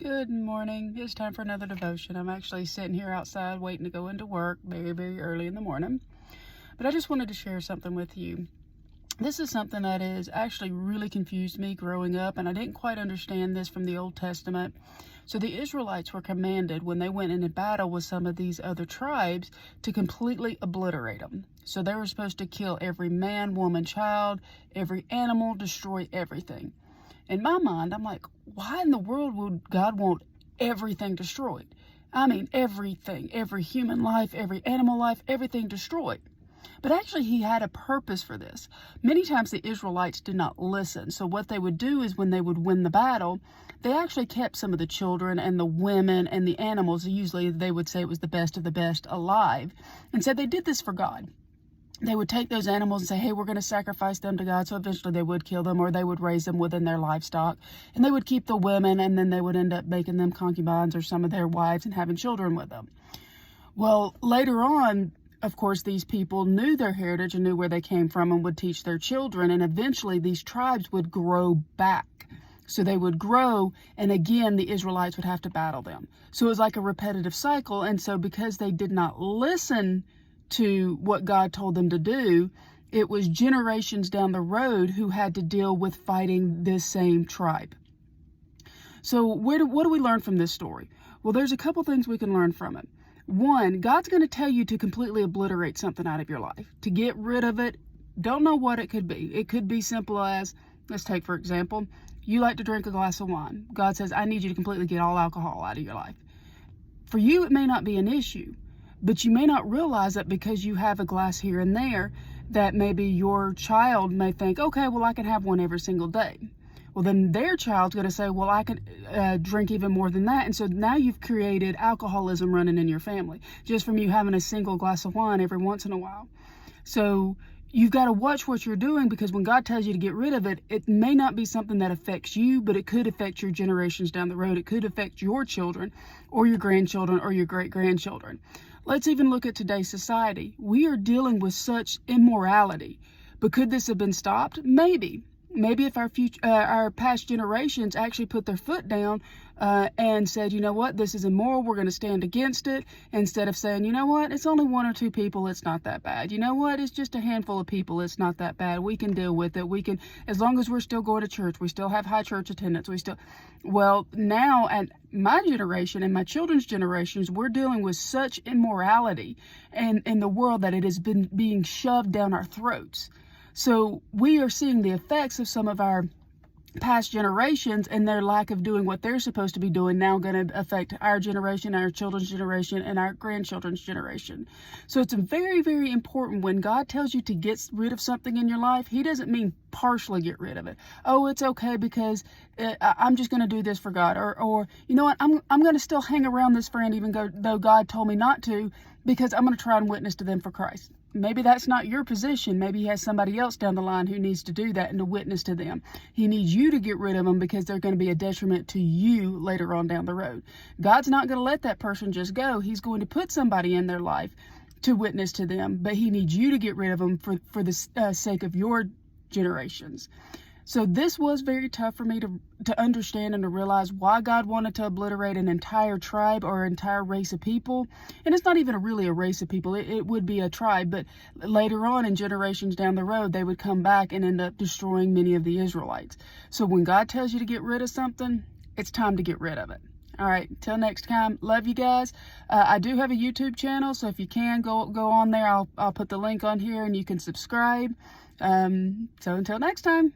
Good morning. It's time for another devotion. I'm actually sitting here outside waiting to go into work very, very early in the morning. But I just wanted to share something with you. This is something that has actually really confused me growing up, and I didn't quite understand this from the Old Testament. So the Israelites were commanded when they went into battle with some of these other tribes to completely obliterate them. So they were supposed to kill every man, woman, child, every animal, destroy everything. In my mind, I'm like, why in the world would God want everything destroyed? I mean, everything, every human life, every animal life, everything destroyed. But actually, he had a purpose for this. Many times the Israelites did not listen. So what they would do is when they would win the battle, they actually kept some of the children and the women and the animals. Usually they would say it was the best of the best alive. And so they did this for God. They would take those animals and say, hey, we're going to sacrifice them to God. So eventually they would kill them, or they would raise them within their livestock. And they would keep the women, and then they would end up making them concubines or some of their wives and having children with them. Well, later on, of course, these people knew their heritage and knew where they came from and would teach their children. And eventually these tribes would grow back. So they would grow, and again, the Israelites would have to battle them. So it was like a repetitive cycle. And so because they did not listen to what God told them to do, it was generations down the road who had to deal with fighting this same tribe. So what do we learn from this story? Well, there's a couple things we can learn from it. One, God's going to tell you to completely obliterate something out of your life, to get rid of it. Don't know what it could be. It could be simple as, let's take for example, you like to drink a glass of wine. God says, I need you to completely get all alcohol out of your life. For you, it may not be an issue, but you may not realize that because you have a glass here and there, that maybe your child may think, okay, well, I can have one every single day. Well, then their child's going to say, well, I can drink even more than that. And so now you've created alcoholism running in your family just from you having a single glass of wine every once in a while. So you've got to watch what you're doing, because when God tells you to get rid of it, it may not be something that affects you, but it could affect your generations down the road. It could affect your children or your grandchildren or your great-grandchildren. Let's even look at today's society. We are dealing with such immorality. But could this have been stopped? Maybe. Maybe if our past generations actually put their foot down and said, you know what, this is immoral, we're going to stand against it, instead of saying, you know what, it's only one or two people, it's not that bad. You know what, it's just a handful of people, it's not that bad. We can deal with it. We can, as long as we're still going to church, we still have high church attendance, well, now at my generation and my children's generations, we're dealing with such immorality in the world that it has been being shoved down our throats. So we are seeing the effects of some of our past generations, and their lack of doing what they're supposed to be doing now going to affect our generation, our children's generation, and our grandchildren's generation. So it's very, very important when God tells you to get rid of something in your life. He doesn't mean partially get rid of it. Oh, it's okay because I'm just going to do this for God. Or you know what, I'm going to still hang around this friend even though God told me not to, because I'm going to try and witness to them for Christ. Maybe that's not your position. Maybe he has somebody else down the line who needs to do that and to witness to them. He needs you to get rid of them because they're going to be a detriment to you later on down the road. God's not going to let that person just go. He's going to put somebody in their life to witness to them, but he needs you to get rid of them for the sake of your generations. So this was very tough for me to understand and to realize why God wanted to obliterate an entire tribe or entire race of people. And it's not even really a race of people. It would be a tribe, but later on in generations down the road, they would come back and end up destroying many of the Israelites. So when God tells you to get rid of something, it's time to get rid of it. All right, till next time, love you guys. I do have a YouTube channel, so if you can, go on there. I'll put the link on here and you can subscribe. So until next time.